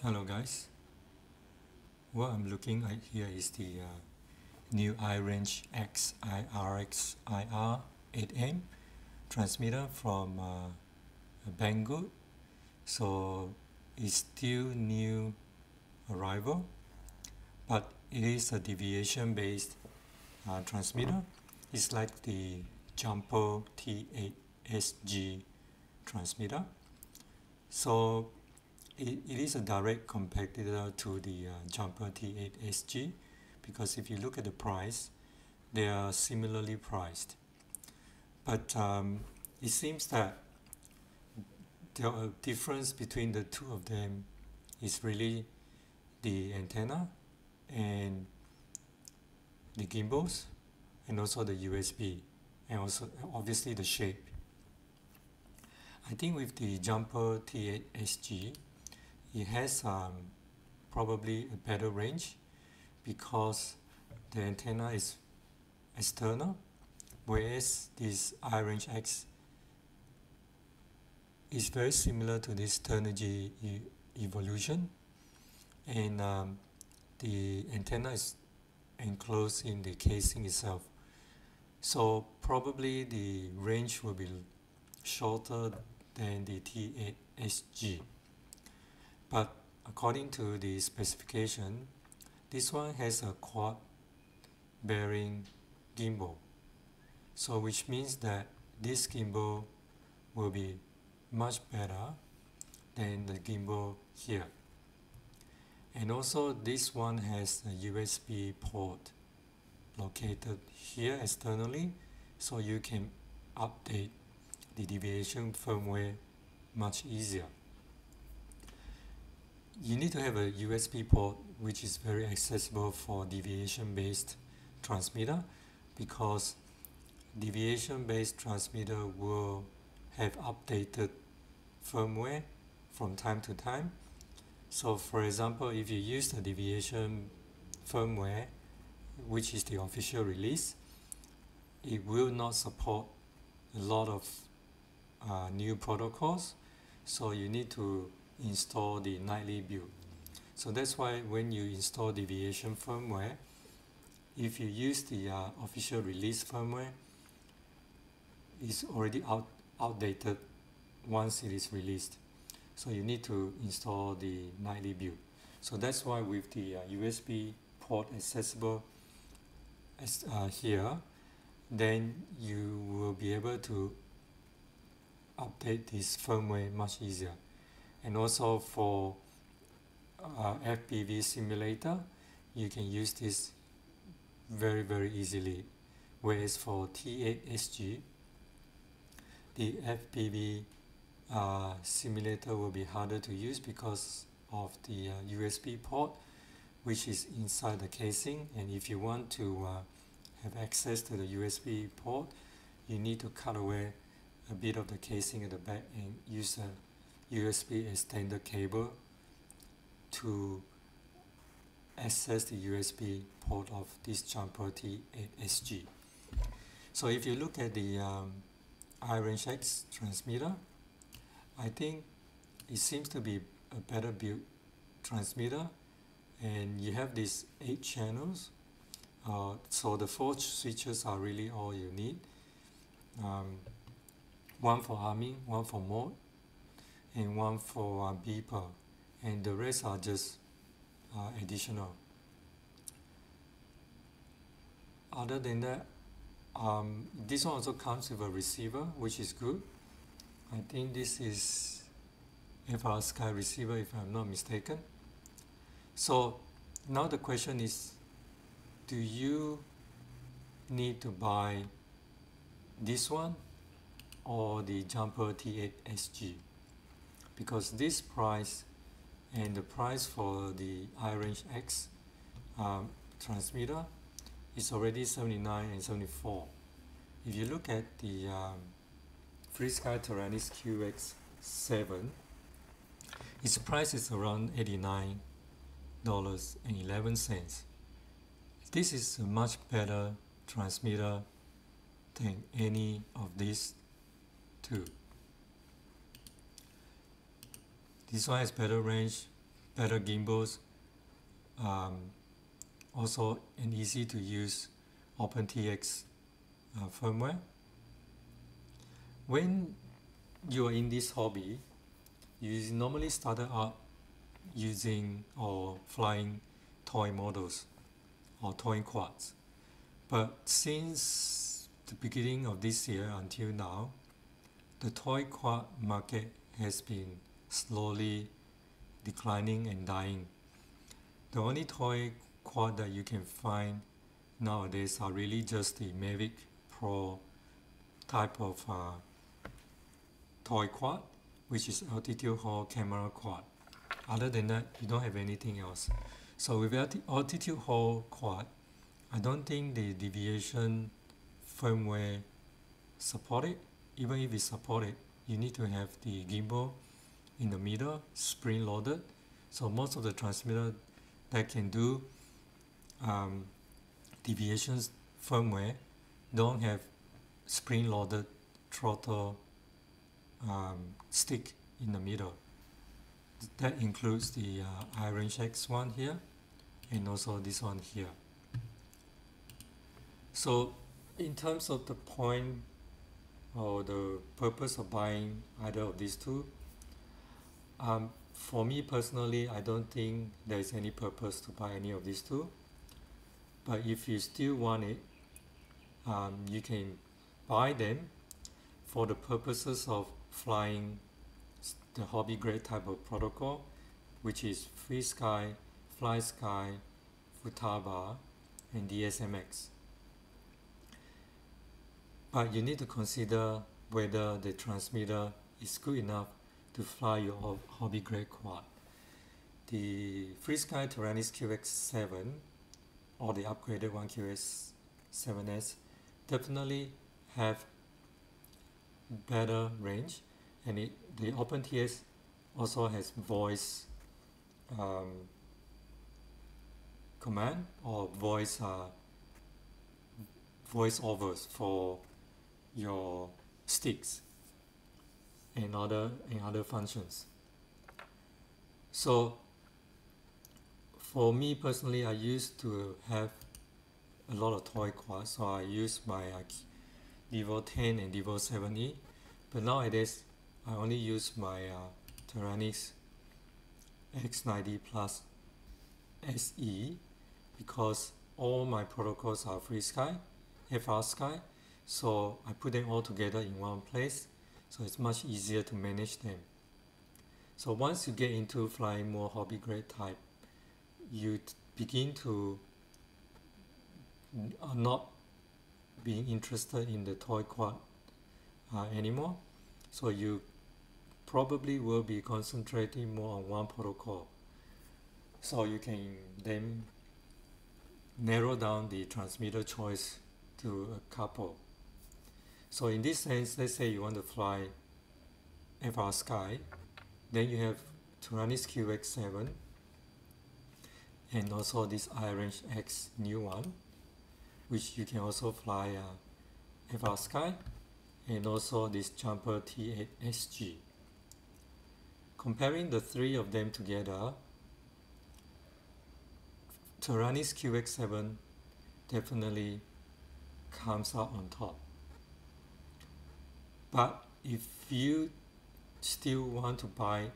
Hello guys, what I'm looking at here is the new iRangeX-IR8M transmitter from Banggood. So it's still new arrival, but it is a deviation based transmitter. It's like the Jumper T8SG transmitter. So it is a direct competitor to the Jumper T8SG, because if you look at the price, they are similarly priced. But it seems that the difference between the two of them is really the antenna and the gimbals, and also the USB, and also obviously the shape. I think with the Jumper T8SG, it has probably a better range because the antenna is external, whereas this iRangeX is very similar to this Turnigy evolution, and the antenna is enclosed in the casing itself. So probably the range will be shorter than the T8SG. But according to the specification, this one has a quad bearing gimbal. So which means that this gimbal will be much better than the gimbal here. And also this one has a USB port located here externally, so you can update the deviation firmware much easier. You need to have a USB port which is very accessible for deviation based transmitter, because deviation based transmitter will have updated firmware from time to time. So for example, if you use the deviation firmware, which is the official release, it will not support a lot of new protocols, so you need to install the nightly build. So that's why when you install deviation firmware, if you use the official release firmware, it's already outdated once it is released. So you need to install the nightly build. So that's why with the USB port accessible as here, then you will be able to update this firmware much easier. And also for FPV simulator, you can use this very easily, whereas for T8SG, the FPV simulator will be harder to use because of the USB port, which is inside the casing, and if you want to have access to the USB port, you need to cut away a bit of the casing at the back and use a USB extender cable to access the USB port of this Jumper T8SG. So if you look at the iRangeX transmitter, I think it seems to be a better built transmitter, and you have these 8 channels, so the 4 switches are really all you need. One for arming, one for mode, and one for beeper, and the rest are just additional. Other than that, this one also comes with a receiver, which is good. I think this is FrSky receiver, if I'm not mistaken. So now the question is, do you need to buy this one or the Jumper T8SG? Because this price and the price for the iRangeX transmitter is already 79 and 74. If you look at the FrSky QX7, its price is around $89.11. This is a much better transmitter than any of these two. This one has better range, better gimbals, also an easy to use OpenTX firmware. When you are in this hobby, you normally started out using or flying toy models or toy quads. But since the beginning of this year until now, the toy quad market has been slowly declining and dying. The only toy quad that you can find nowadays are really just the Mavic Pro type of toy quad, which is altitude hold camera quad. Other than that, you don't have anything else. So with altitude hold quad, I don't think the deviation firmware support it. Even if it's supported, you need to have the gimbal in the middle, spring loaded. So most of the transmitter that can do deviations firmware don't have spring loaded throttle stick in the middle. That includes the iRangeX one here and also this one here. So in terms of the point or the purpose of buying either of these two, for me personally, I don't think there is any purpose to buy any of these two. But if you still want it, you can buy them for the purposes of flying the hobby grade type of protocol, which is FrSky, FlySky, Futaba, and DSMX. But you need to consider whether the transmitter is good enough to fly your hobby grade quad. The FrSky Taranis QX7 or the upgraded one QX7S definitely have better range, and the OpenTX also has voice command or voice overs for your sticks and other functions. So for me personally, I used to have a lot of toy quads, so I use my Devo 10 and Devo 7E, but nowadays I only use my Taranis X90 Plus SE because all my protocols are FrSky, so I put them all together in one place, so it's much easier to manage them. So once you get into flying more hobby grade type, you begin to not being interested in the toy quad anymore, so you probably will be concentrating more on one protocol, so you can then narrow down the transmitter choice to a couple. So in this sense, let's say you want to fly FrSky, then you have Taranis QX7 and also this iRangeX new one, which you can also fly FrSky, and also this Jumper T8SG. Comparing the three of them together, Taranis QX7 definitely comes out on top. But if you still want to buy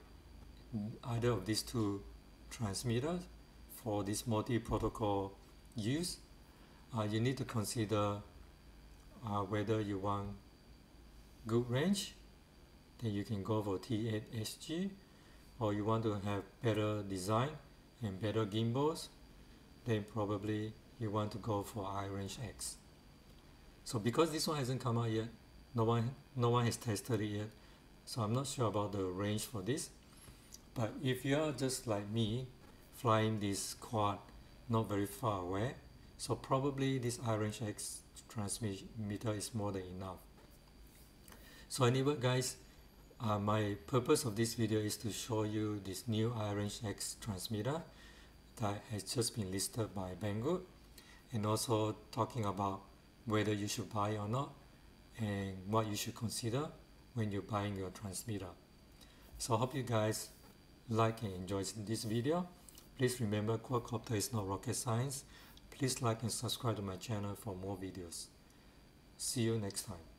either of these two transmitters for this multi-protocol use, you need to consider whether you want good range, then you can go for T8SG, or you want to have better design and better gimbals, then probably you want to go for iRangeX. So because this one hasn't come out yet, no one has tested it yet, so I'm not sure about the range for this. But if you are just like me, flying this quad not very far away, so probably this iRangeX transmitter is more than enough. So anyway guys, my purpose of this video is to show you this new iRangeX transmitter that has just been listed by Banggood, and also talking about whether you should buy or not and what you should consider when you're buying your transmitter. So I hope you guys like and enjoy this video. Please remember quadcopter is not rocket science. Please like and subscribe to my channel for more videos. See you next time.